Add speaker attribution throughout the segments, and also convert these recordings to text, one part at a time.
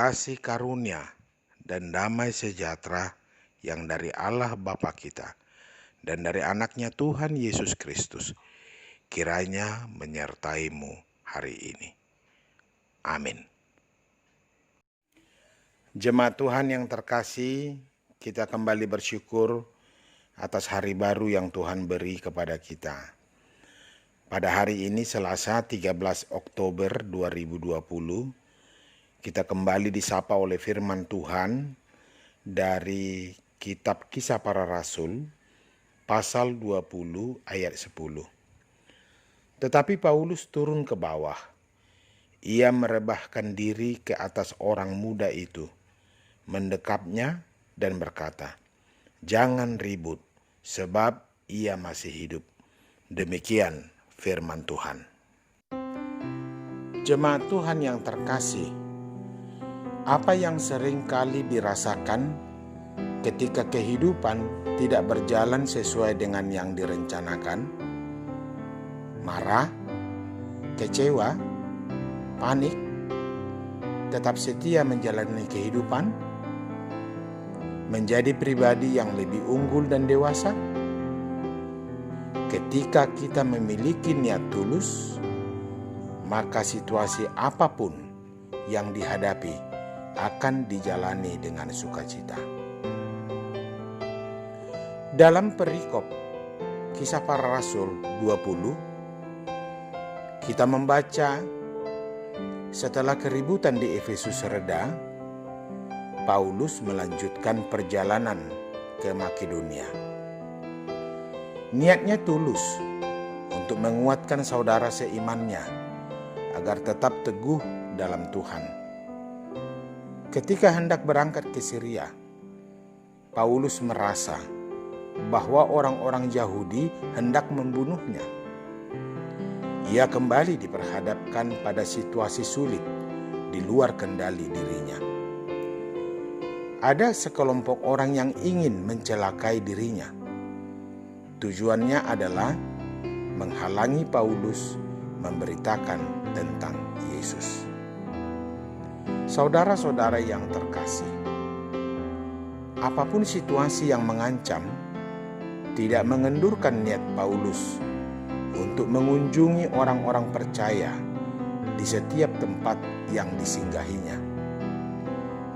Speaker 1: kasih karunia dan damai sejahtera yang dari Allah Bapa kita dan dari anaknya Tuhan Yesus Kristus kiranya menyertaimu hari ini. Amin. Jemaat Tuhan yang terkasih, kita kembali bersyukur atas hari baru yang Tuhan beri kepada kita. Pada hari ini Selasa 13 Oktober 2020, kita kembali disapa oleh firman Tuhan dari kitab Kisah Para Rasul, pasal 20 ayat 10. Tetapi Paulus turun ke bawah. Ia merebahkan diri ke atas orang muda itu, mendekapnya dan berkata, "Jangan ribut, sebab ia masih hidup." Demikian firman Tuhan. Jemaat Tuhan yang terkasih, apa yang sering kali dirasakan ketika kehidupan tidak berjalan sesuai dengan yang direncanakan? Marah, kecewa, panik, tetap setia menjalani kehidupan, menjadi pribadi yang lebih unggul dan dewasa. Ketika kita memiliki niat tulus, maka situasi apapun yang dihadapi akan dijalani dengan sukacita. Dalam perikop Kisah Para Rasul 20, kita membaca setelah keributan di Efesus reda, Paulus melanjutkan perjalanan ke Makedonia. Niatnya tulus untuk menguatkan saudara seimannya agar tetap teguh dalam Tuhan. Ketika hendak berangkat ke Syria, Paulus merasa bahwa orang-orang Yahudi hendak membunuhnya. Ia kembali diperhadapkan pada situasi sulit di luar kendali dirinya. Ada sekelompok orang yang ingin mencelakai dirinya. Tujuannya adalah menghalangi Paulus memberitakan tentang Yesus. Saudara-saudara yang terkasih, apapun situasi yang mengancam, tidak mengendurkan niat Paulus untuk mengunjungi orang-orang percaya di setiap tempat yang disinggahinya.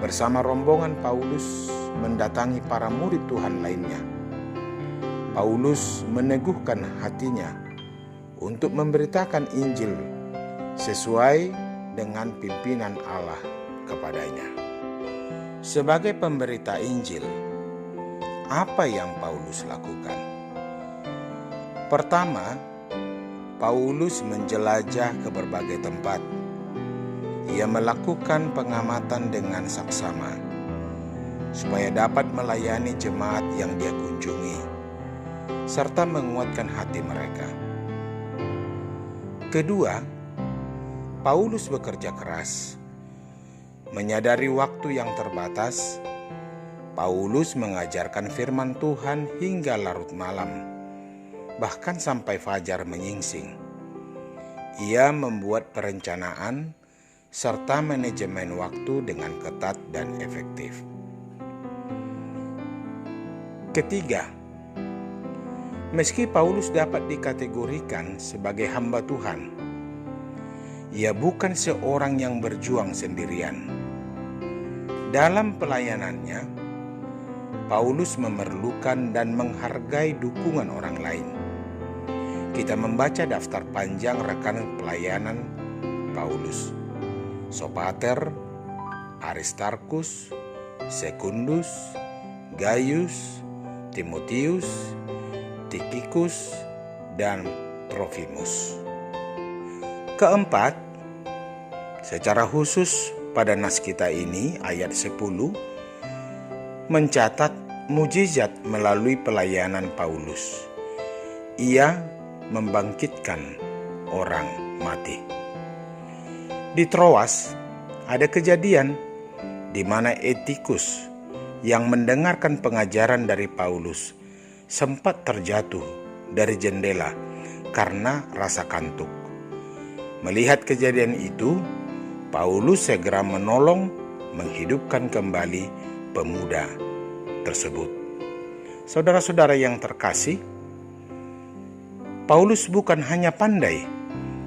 Speaker 1: Bersama rombongan Paulus mendatangi para murid Tuhan lainnya. Paulus meneguhkan hatinya untuk memberitakan Injil sesuai dengan pimpinan Allah kepadanya. Sebagai pemberita Injil, apa yang Paulus lakukan? Pertama, Paulus menjelajah ke berbagai tempat. Ia melakukan pengamatan dengan saksama supaya dapat melayani jemaat yang dia kunjungi serta menguatkan hati mereka. Kedua, Paulus bekerja keras. Menyadari waktu yang terbatas, Paulus mengajarkan firman Tuhan hingga larut malam, bahkan sampai fajar menyingsing. Ia membuat perencanaan serta manajemen waktu dengan ketat dan efektif. Ketiga, meski Paulus dapat dikategorikan sebagai hamba Tuhan, ia bukan seorang yang berjuang sendirian. Dalam pelayanannya, Paulus memerlukan dan menghargai dukungan orang lain. Kita membaca daftar panjang rekan pelayanan Paulus: Sopater, Aristarkus, Secundus, Gaius, Timotius, Tikhikus, dan Trofimus. Keempat, secara khusus pada nas kita ini ayat 10 mencatat mujizat melalui pelayanan Paulus. Ia membangkitkan orang mati. Di Troas ada kejadian di mana Etikus yang mendengarkan pengajaran dari Paulus sempat terjatuh dari jendela karena rasa kantuk. Melihat kejadian itu, Paulus segera menolong menghidupkan kembali pemuda tersebut. Saudara-saudara yang terkasih, Paulus bukan hanya pandai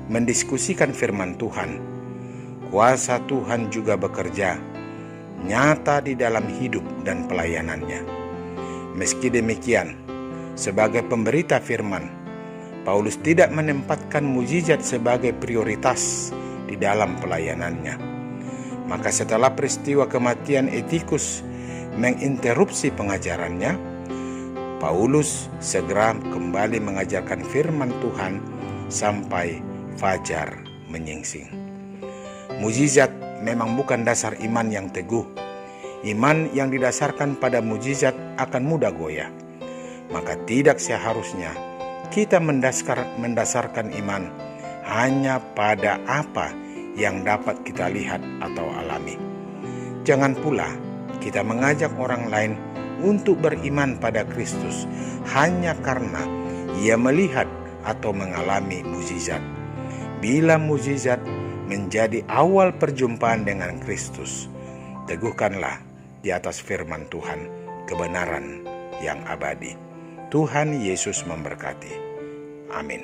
Speaker 1: mendiskusikan firman Tuhan, kuasa Tuhan juga bekerja nyata di dalam hidup dan pelayanannya. Meski demikian, sebagai pemberita firman, Paulus tidak menempatkan mukjizat sebagai prioritas di dalam pelayanannya. Maka setelah peristiwa kematian Etikus menginterupsi pengajarannya, Paulus segera kembali mengajarkan firman Tuhan sampai fajar menyingsing. Mukjizat memang bukan dasar iman yang teguh. Iman yang didasarkan pada mukjizat akan mudah goyah. Maka tidak seharusnya kita mendasarkan iman hanya pada apa yang dapat kita lihat atau alami. Jangan pula kita mengajak orang lain untuk beriman pada Kristus hanya karena ia melihat atau mengalami mukjizat. Bila mukjizat menjadi awal perjumpaan dengan Kristus, teguhkanlah di atas firman Tuhan kebenaran yang abadi. Tuhan Yesus memberkati. Amin.